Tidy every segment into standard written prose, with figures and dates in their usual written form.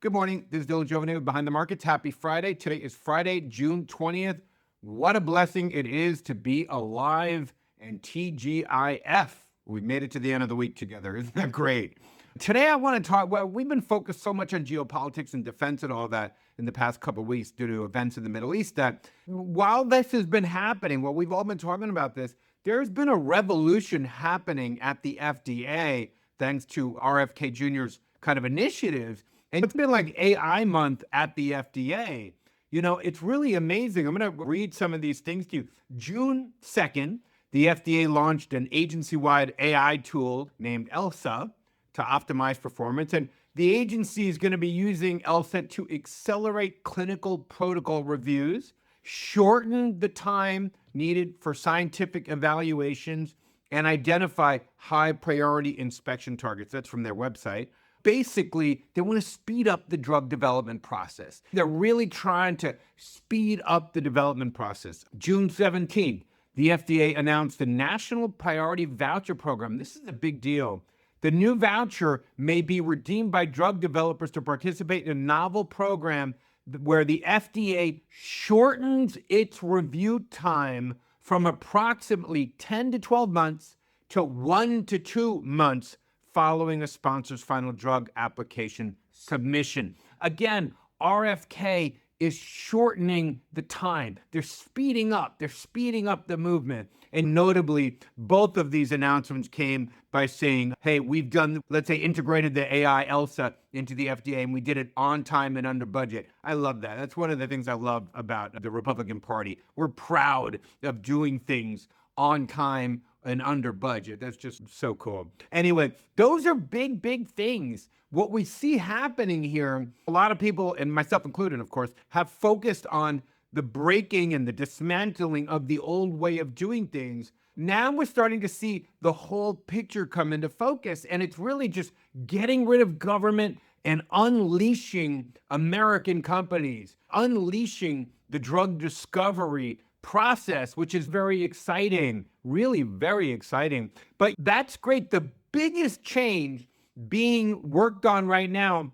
Good morning. This is Dylan Jovine with Behind the Markets. Happy Friday. Today is Friday, June 20th. What a blessing it is to be alive and TGIF. We've made it to the end of the week together. Isn't that great? Today I want to talk, we've been focused so much on geopolitics and defense and all that in the past couple of weeks due to events in the Middle East that while this has been happening, well, we've all been talking about this, there's been a revolution happening at the FDA thanks to RFK Jr.'s kind of initiatives. And it's been like AI month at the FDA. You know, it's really amazing. I'm going to read some of these things to you. June 2nd, the FDA launched an agency-wide AI tool named Elsa to optimize performance. And the agency is going to be using Elsa to accelerate clinical protocol reviews, shorten the time needed for scientific evaluations, and identify high priority inspection targets. That's from their website. Basically, they want to speed up the drug development process. They're really trying to speed up the development process. June 17th, the FDA announced the National Priority Voucher Program. This is a big deal. The new voucher may be redeemed by drug developers to participate in a novel program where the FDA shortens its review time from approximately 10 to 12 months to 1 to 2 months following a sponsor's final drug application submission. Again, RFK is shortening the time. They're speeding up the movement. And notably, both of these announcements came by saying, hey, we've done, let's say, integrated the AI Elsa into the FDA, and we did it on time and under budget. I love that. That's one of the things I love about the Republican Party. We're proud of doing things on time and under budget. That's just so cool. Anyway, those are big things. What we see happening here, a lot of people, and myself included, of course, have focused on the breaking and the dismantling of the old way of doing things. Now we're starting to see the whole picture come into focus, and it's really just getting rid of government and unleashing American companies, unleashing the drug discovery process, which is very exciting, really very exciting. But that's great. The biggest change being worked on right now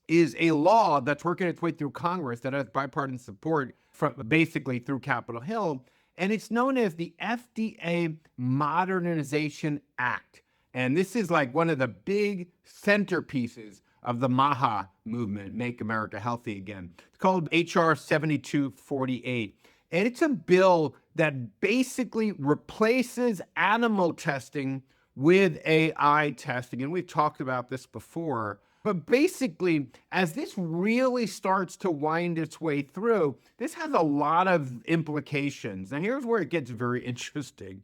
is a law that's working its way through Congress that has bipartisan support from basically through Capitol Hill. And it's known as the FDA Modernization Act. And this is like one of the big centerpieces of the MAHA movement, Make America Healthy Again. It's called HR 7248. And it's a bill that basically replaces animal testing with AI testing. And we've talked about this before. But basically, as this really starts to wind its way through, this has a lot of implications. And here's where it gets very interesting.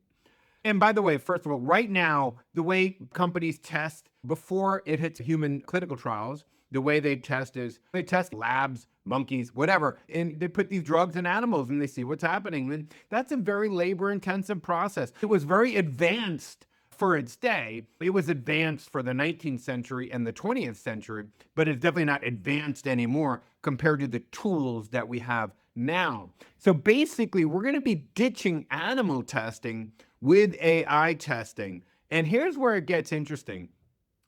And by the way, first of all, right now, the way companies test before it hits human clinical trials, the way they test is they test labs, monkeys, whatever, and they put these drugs in animals and they see what's happening. And that's a very labor-intensive process. It was very advanced for its day. It was advanced for the 19th century and the 20th century, but it's definitely not advanced anymore compared to the tools that we have now. So basically, we're going to be ditching animal testing with AI testing. And here's where it gets interesting.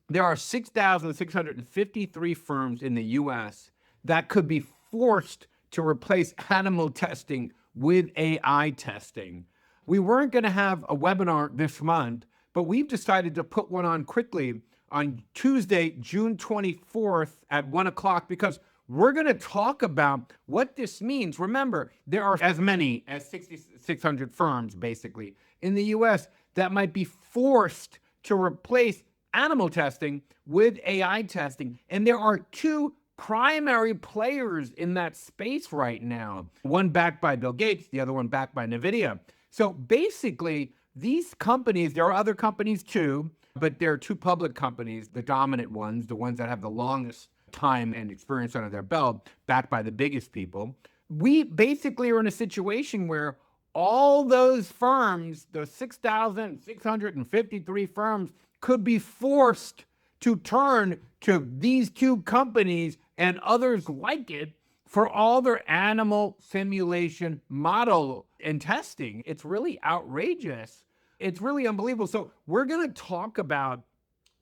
There are 6,653 firms in the US that could be forced to replace animal testing with AI testing. We weren't going to have a webinar this month, but we've decided to put one on quickly on Tuesday, June 24th at 1 o'clock, because we're going to talk about what this means. Remember, there are as many as 6,600 firms, basically, in the US that might be forced to replace animal testing with AI testing. And there are two primary players in that space right now. One backed by Bill Gates, the other one backed by NVIDIA. So basically, these companies, there are other companies too, but there are two public companies, the dominant ones, the ones that have the longest time and experience under their belt, backed by the biggest people. We basically are in a situation where all those firms, those 6,653 firms, could be forced to turn to these two companies and others like it for all their animal simulation model and testing. It's really outrageous. It's really unbelievable. So we're going to talk about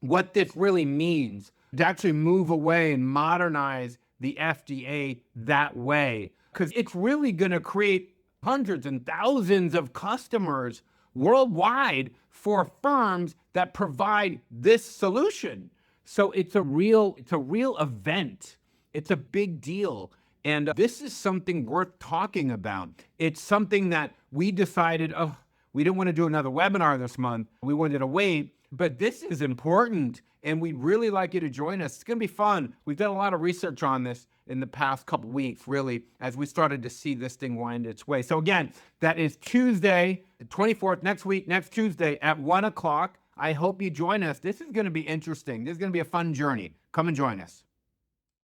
what this really means to actually move away and modernize the FDA that way. Because it's really going to create hundreds and thousands of customers worldwide for firms that provide this solution. So it's a real event. It's a big deal. And this is something worth talking about. It's something that we decided, oh, we didn't want to do another webinar this month. We wanted to wait, but this is important and we'd really like you to join us. It's going to be fun. We've done a lot of research on this in the past couple weeks, really, as we started to see this thing wind its way. So again, that is Tuesday, the 24th, next week, next Tuesday at 1 o'clock. I hope you join us. This is going to be interesting. This is going to be a fun journey. Come and join us.